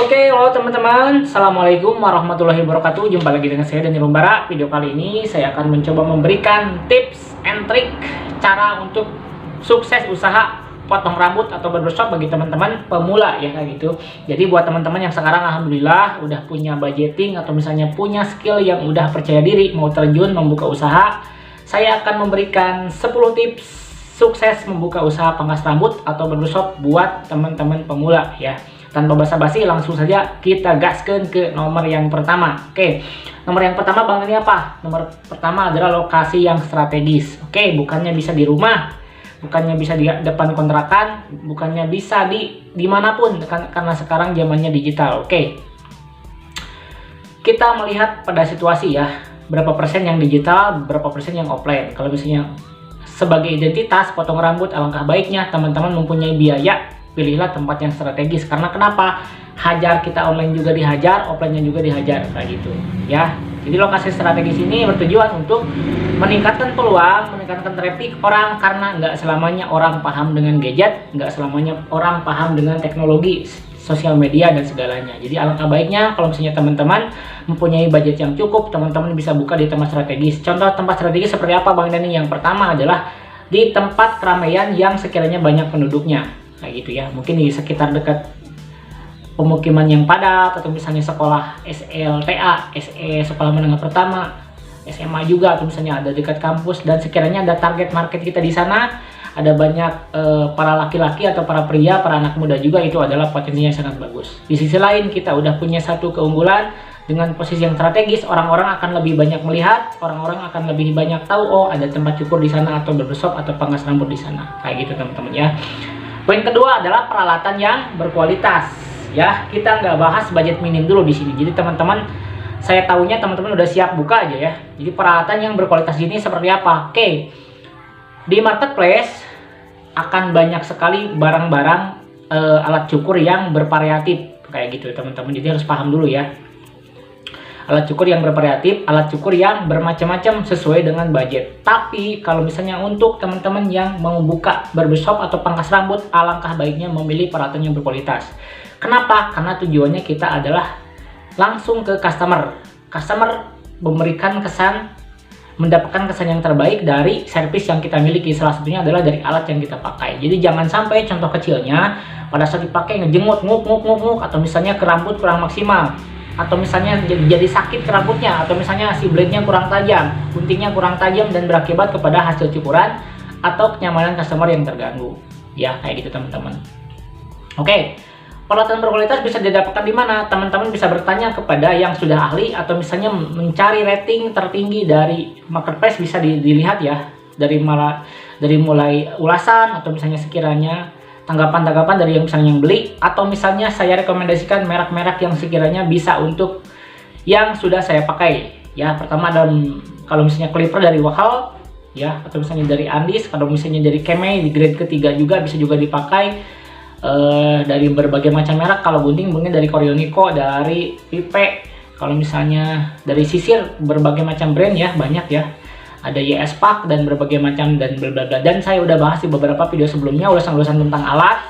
Oke, halo teman-teman. Assalamualaikum warahmatullahi wabarakatuh. Jumpa lagi dengan saya Daniel Umbara. Video kali ini saya akan mencoba memberikan tips and trick cara untuk sukses usaha potong rambut atau barbershop bagi teman-teman pemula ya kayak gitu. Jadi buat teman-teman yang sekarang alhamdulillah udah punya budgeting atau misalnya punya skill yang udah percaya diri mau terjun membuka usaha, saya akan memberikan 10 tips sukses membuka usaha pangkas rambut atau barbershop buat teman-teman pemula ya. Tanpa basa-basi langsung saja kita gaskan ke nomor yang pertama. Oke, nomor yang pertama Bang ini apa? Nomor pertama adalah lokasi yang strategis. Oke, bukannya bisa di rumah, bukannya bisa di depan kontrakan, bukannya bisa di dimanapun karena sekarang zamannya digital. Oke, kita melihat pada situasi ya, berapa persen yang digital, berapa persen yang offline. Kalau misalnya sebagai identitas potong rambut, alangkah baiknya teman-teman mempunyai biaya, pilihlah tempat yang strategis. Karena kenapa? Hajar kita online juga dihajar, offline-nya juga dihajar kayak gitu ya. Jadi lokasi strategis ini bertujuan untuk meningkatkan peluang, meningkatkan traffic orang, karena nggak selamanya orang paham dengan gadget, nggak selamanya orang paham dengan teknologi sosial media dan segalanya. Jadi alangkah baiknya kalau misalnya teman-teman mempunyai budget yang cukup, teman-teman bisa buka di tempat strategis. Contoh tempat strategis seperti apa Bang Dani? Yang pertama adalah di tempat keramaian yang sekiranya banyak penduduknya kayak gitu ya. Mungkin di sekitar dekat pemukiman yang padat, atau misalnya sekolah SLTA, SE sekolah menengah pertama, SMA juga, atau misalnya ada dekat kampus dan sekiranya ada target market kita di sana, ada banyak para laki-laki atau para pria, para anak muda juga, itu adalah potensi yang sangat bagus. Di sisi lain kita udah punya satu keunggulan dengan posisi yang strategis, orang-orang akan lebih banyak melihat, orang-orang akan lebih banyak tahu oh ada tempat cukur di sana atau barbershop atau pangkas rambut di sana kayak gitu teman-teman ya. Poin kedua adalah peralatan yang berkualitas ya. Kita nggak bahas budget minim dulu di sini. Jadi teman-teman, saya tahunya teman-teman udah siap buka aja ya. Jadi peralatan yang berkualitas ini seperti apa? Oke, di marketplace akan banyak sekali barang-barang alat cukur yang bervariatif kayak gitu teman-teman. Jadi harus paham dulu ya. Alat cukur yang bervariatif, alat cukur yang bermacam-macam sesuai dengan budget. Tapi kalau misalnya untuk teman-teman yang mau buka barbershop atau pangkas rambut, alangkah baiknya memilih peralatan yang berkualitas. Kenapa? Karena tujuannya kita adalah langsung ke customer. Customer memberikan kesan, mendapatkan kesan yang terbaik dari servis yang kita miliki. Salah satunya adalah dari alat yang kita pakai. Jadi jangan sampai contoh kecilnya pada saat dipakai ngejenggot nguk atau misalnya ke rambut kurang maksimal, atau misalnya jadi sakit ke rambutnya, atau misalnya si blade-nya kurang tajam, guntingnya kurang tajam dan berakibat kepada hasil cukuran atau kenyamanan customer yang terganggu. Ya, kayak gitu teman-teman. Oke, peralatan berkualitas bisa didapatkan di mana? Teman-teman bisa bertanya kepada yang sudah ahli, atau misalnya mencari rating tertinggi dari marketplace, bisa dilihat ya, dari mulai ulasan atau misalnya sekiranya tanggapan-tanggapan dari yang misalnya yang beli, atau misalnya saya rekomendasikan merek-merek yang sekiranya bisa untuk yang sudah saya pakai ya. Pertama ada kalau misalnya clipper dari Wahal ya, atau misalnya dari Andis, kalau misalnya dari Kemei di grade ketiga juga bisa juga dipakai, dari berbagai macam merek. Kalau gunting mungkin dari Koryoniko, dari Pipe, kalau misalnya dari sisir berbagai macam brand ya, banyak ya. Ada YS Pak dan berbagai macam dan blablabla. Dan saya udah bahas di beberapa video sebelumnya ulasan-ulasan tentang alat.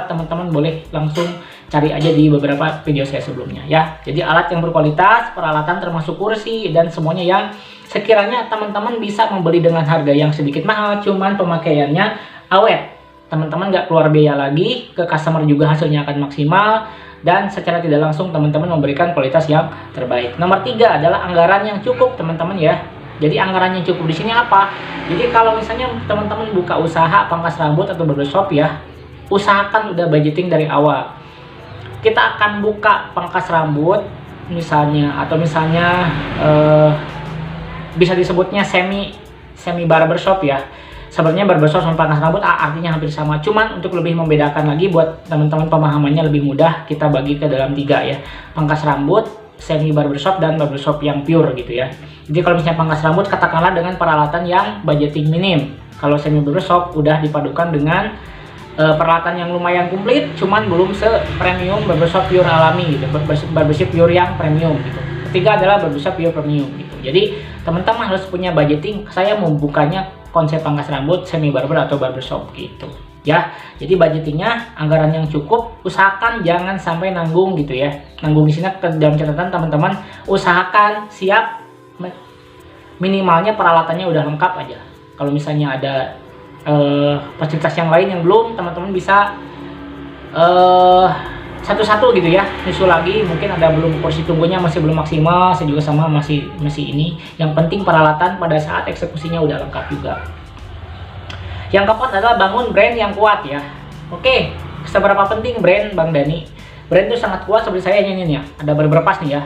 Teman-teman boleh langsung cari aja di beberapa video saya sebelumnya ya. Jadi alat yang berkualitas, peralatan termasuk kursi dan semuanya yang sekiranya teman-teman bisa membeli dengan harga yang sedikit mahal, cuman pemakaiannya awet. Teman-teman nggak keluar biaya lagi, ke customer juga hasilnya akan maksimal, dan secara tidak langsung teman-teman memberikan kualitas yang terbaik. Nomor 3 adalah anggaran yang cukup teman-teman ya. Jadi anggaran yang cukup di sini apa? Jadi kalau misalnya teman-teman buka usaha pangkas rambut atau barbershop ya, usahakan udah budgeting dari awal. Kita akan buka pangkas rambut misalnya, atau misalnya bisa disebutnya semi barbershop ya. Sebenarnya barbershop sama pangkas rambut artinya hampir sama, cuman untuk lebih membedakan lagi buat teman-teman pemahamannya lebih mudah, kita bagi ke dalam 3 ya. Pangkas rambut, semi barbershop, dan barbershop yang pure gitu ya. Jadi kalau misalnya pangkas rambut katakanlah dengan peralatan yang budgeting minim. Kalau semi barbershop udah dipadukan dengan peralatan yang lumayan komplit, cuman belum se-premium barbershop pure alami gitu, barbershop pure yang premium gitu. Ketiga adalah barbershop pure premium gitu. Jadi teman-teman harus punya budgeting, saya mau bukanya konsep pangkas rambut, semi barber atau barbershop gitu. ya. Jadi budgetingnya, anggaran yang cukup, usahakan jangan sampai nanggung gitu ya. Nanggung di sini dalam catatan teman-teman, usahakan siap, minimalnya peralatannya udah lengkap aja. Kalau misalnya ada fasilitas yang lain yang belum, teman-teman bisa satu-satu gitu ya, nyusul lagi. Mungkin ada belum, kursi tunggunya masih belum maksimal, saya juga sama masih ini. Yang penting peralatan pada saat eksekusinya udah lengkap juga. Yang keempat adalah bangun brand yang kuat ya. Oke, seberapa penting brand Bang Dani? Brand itu sangat kuat seperti saya ini ya. Ada Barberpas nih ya.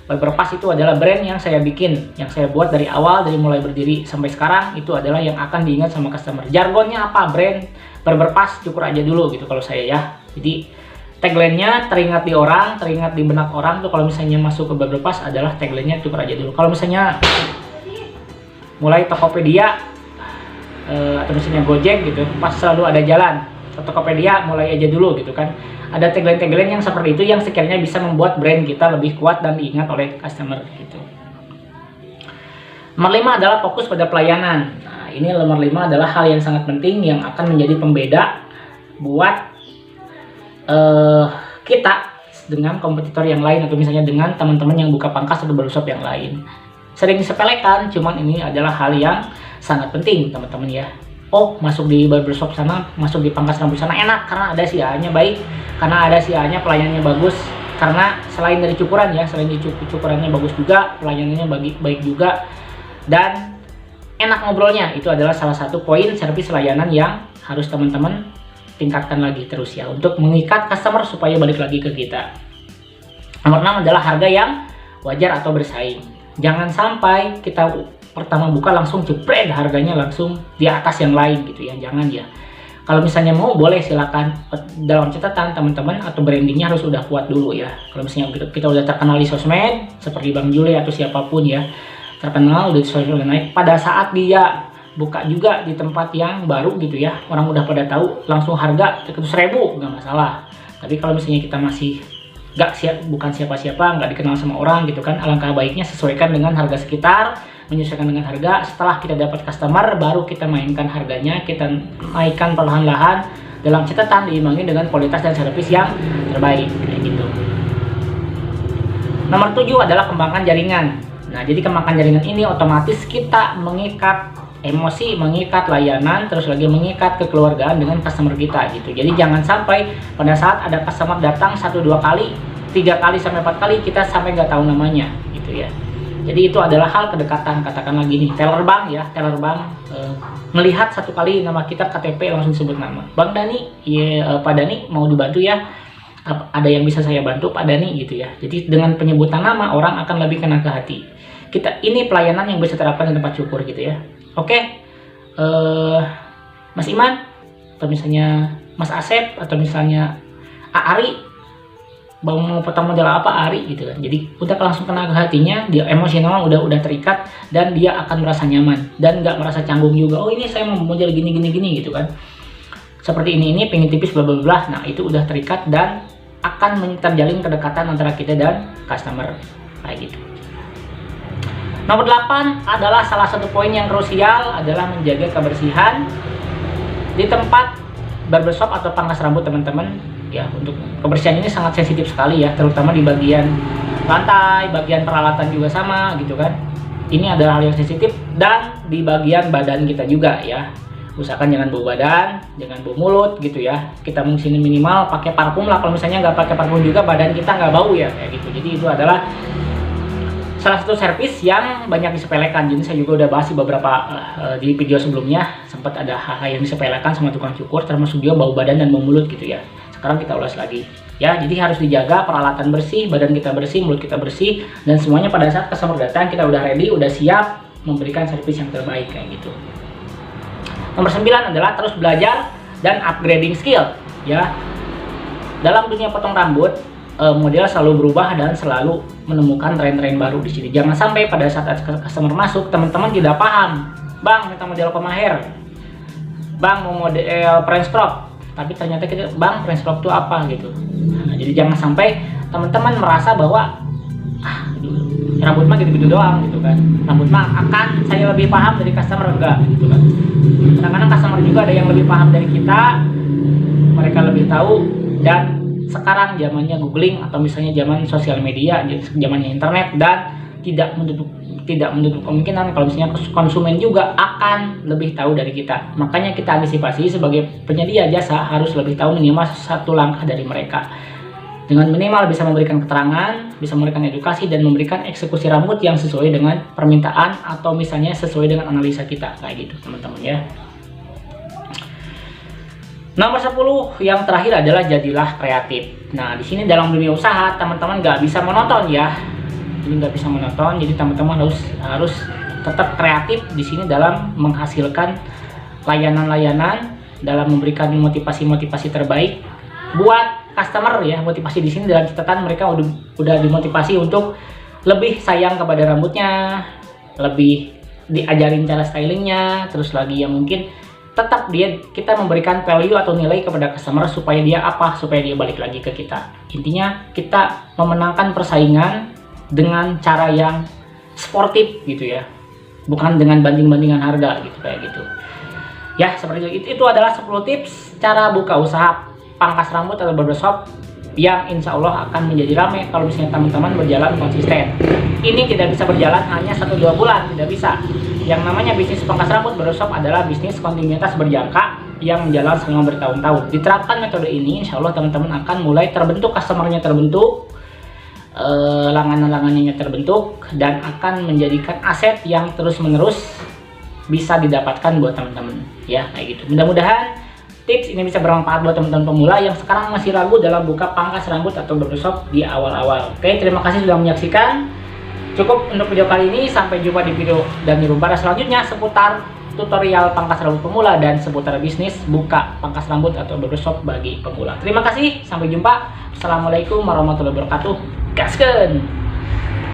Barberpas itu adalah brand yang saya bikin, yang saya buat dari awal, dari mulai berdiri sampai sekarang. Itu adalah yang akan diingat sama customer. Jargonnya apa? Brand Barberpas, cukur aja dulu gitu kalau saya ya. Jadi tagline-nya teringat di orang, teringat di benak orang tuh kalau misalnya masuk ke Barberpas adalah tagline-nya cukur aja dulu. Kalau misalnya mulai Tokopedia atau misalnya Gojek gitu, pas selalu ada jalan, Tokopedia mulai aja dulu gitu kan. Ada tagline-tagline yang seperti itu yang sekiranya bisa membuat brand kita lebih kuat dan diingat oleh customer gitu. Nomor 5 adalah fokus pada pelayanan. Nah, ini nomor 5 adalah hal yang sangat penting yang akan menjadi pembeda buat kita dengan kompetitor yang lain, atau misalnya dengan teman-teman yang buka pangkas atau barbershop yang lain. Sering disepelekan, cuman ini adalah hal yang sangat penting teman-teman ya. Oh, masuk di barbershop sana, masuk di pangkas rambut sana enak karena ada si A-nya baik, karena ada si A-nya pelayanannya bagus, karena selain dari cukuran ya, selain di cukurannya bagus juga, pelayanannya baik juga, dan enak ngobrolnya. Itu adalah salah satu poin servis layanan yang harus teman-teman tingkatkan lagi terus ya, untuk mengikat customer supaya balik lagi ke kita. Nomor 6 adalah harga yang wajar atau bersaing. Jangan sampai kita pertama buka langsung jepret harganya langsung di atas yang lain gitu ya, jangan ya. Kalau misalnya mau boleh silakan, dalam catatan teman-teman atau brandingnya harus udah kuat dulu ya. Kalau misalnya kita udah terkenal di sosmed seperti Bang Jule atau siapapun ya, terkenal udah di sosmed naik, pada saat dia buka juga di tempat yang baru gitu ya, orang udah pada tahu, langsung harga 100.000 nggak masalah. Tapi kalau misalnya kita masih bukan siapa-siapa, nggak dikenal sama orang gitu kan, alangkah baiknya sesuaikan dengan harga sekitar, menyesuaikan dengan harga. Setelah kita dapat customer, baru kita mainkan harganya, kita naikkan perlahan-lahan dalam catatan diimbangi dengan kualitas dan servis yang terbaik kayak gitu. Nomor 7 adalah kembangkan jaringan. Nah, jadi kembangkan jaringan ini otomatis kita mengikat emosi, mengikat layanan, terus lagi mengikat kekeluargaan dengan customer kita gitu. Jadi jangan sampai pada saat ada customer datang 1-2 kali, 3 kali sampai 4 kali kita sampai nggak tahu namanya gitu ya. Jadi itu adalah hal kedekatan, katakan lagi nih, teller bank ya, teller bank melihat 1 kali nama kita KTP langsung sebut nama. Bang Dani, ya, Pak Dani mau dibantu ya, ada yang bisa saya bantu Pak Dani gitu ya. Jadi dengan penyebutan nama orang akan lebih kena ke hati. Ini pelayanan yang bisa terapkan di tempat cukur gitu ya. Oke, Mas Iman, atau misalnya Mas Asep, atau misalnya Ari, mau potong model apa Ari gitu kan. Jadi udah langsung kena ke hatinya, dia emosional udah terikat, dan dia akan merasa nyaman dan nggak merasa canggung juga. Oh, ini saya mau model gini gitu kan. Seperti ini pengen tipis bla bla bla. Nah, itu udah terikat dan akan terjalin kedekatan antara kita dan customer kayak gitu. Nomor 8 adalah salah satu poin yang krusial adalah menjaga kebersihan di tempat barbershop atau pangkas rambut teman-teman ya. Untuk kebersihan ini sangat sensitif sekali ya, terutama di bagian lantai, bagian peralatan juga sama gitu kan. Ini adalah hal yang sensitif, dan di bagian badan kita juga ya. Usahakan jangan bau badan, jangan bau mulut gitu ya. Kita mungkin minimal pakai parfum lah. Kalau misalnya nggak pakai parfum juga badan kita nggak bau ya kayak gitu. Jadi itu adalah salah satu servis yang banyak disepelekan. Jadi saya juga udah bahas di beberapa di video sebelumnya, sempat ada hal-hal yang disepelekan sama tukang cukur, termasuk juga bau badan dan bau mulut gitu ya. Sekarang kita ulas lagi ya. Jadi harus dijaga peralatan bersih, badan kita bersih, mulut kita bersih, dan semuanya pada saat customer datang kita udah ready, udah siap memberikan servis yang terbaik kayak gitu. Nomor 9 adalah terus belajar dan upgrading skill ya. Dalam dunia potong rambut, model selalu berubah dan selalu menemukan tren-tren baru di sini. Jangan sampai pada saat customer masuk, teman-teman tidak paham. Bang, minta model pemaher. Bang, mau model French crop. Tapi ternyata kita, Bang, French crop itu apa gitu. Nah, jadi jangan sampai teman-teman merasa bahwa rambut mah gitu-gitu doang gitu kan. Rambut mah akan saya lebih paham dari customer, enggak gitu kan. Kadang-kadang customer juga ada yang lebih paham dari kita, mereka lebih tahu. Dan sekarang zamannya googling atau misalnya zaman sosial media, zamannya internet, dan tidak menutup kemungkinan kalau misalnya konsumen juga akan lebih tahu dari kita. Makanya kita antisipasi sebagai penyedia jasa harus lebih tahu minimal satu langkah dari mereka. Dengan minimal bisa memberikan keterangan, bisa memberikan edukasi, dan memberikan eksekusi rambut yang sesuai dengan permintaan atau misalnya sesuai dengan analisa kita, kayak gitu teman-teman ya. Nomor 10 yang terakhir adalah jadilah kreatif. Nah, di sini dalam dunia usaha teman-teman nggak bisa monoton ya. Jadi nggak bisa monoton. Jadi teman-teman harus tetap kreatif di sini dalam menghasilkan layanan-layanan, dalam memberikan motivasi-motivasi terbaik buat customer ya. Motivasi di sini dalam catatan mereka udah dimotivasi untuk lebih sayang kepada rambutnya, lebih diajarin cara stylingnya, terus lagi yang mungkin tetap kita memberikan value atau nilai kepada customer supaya dia balik lagi ke kita. Intinya kita memenangkan persaingan dengan cara yang sportif gitu ya, bukan dengan banding-bandingan harga gitu, kayak gitu ya. Seperti itu adalah 10 tips cara buka usaha pangkas rambut atau barbershop yang insya Allah akan menjadi ramai kalau misalnya teman-teman berjalan konsisten. Ini tidak bisa berjalan hanya 1-2 bulan, tidak bisa. Yang namanya bisnis pangkas rambut barbershop adalah bisnis kontinuitas berjangka yang menjalan selama bertahun-tahun. Diterapkan metode ini, insya Allah teman-teman akan mulai terbentuk, customernya terbentuk, langganan-langganannya terbentuk, dan akan menjadikan aset yang terus-menerus bisa didapatkan buat teman-teman ya, kayak gitu. Mudah-mudahan tips ini bisa bermanfaat buat teman-teman pemula yang sekarang masih ragu dalam buka pangkas rambut atau barbershop di awal-awal. Oke, terima kasih sudah menyaksikan. Cukup untuk video kali ini, sampai jumpa di video dan YouTube pada selanjutnya seputar tutorial pangkas rambut pemula dan seputar bisnis buka pangkas rambut atau barbershop bagi pemula. Terima kasih, sampai jumpa. Assalamualaikum warahmatullahi wabarakatuh. Gaskeun!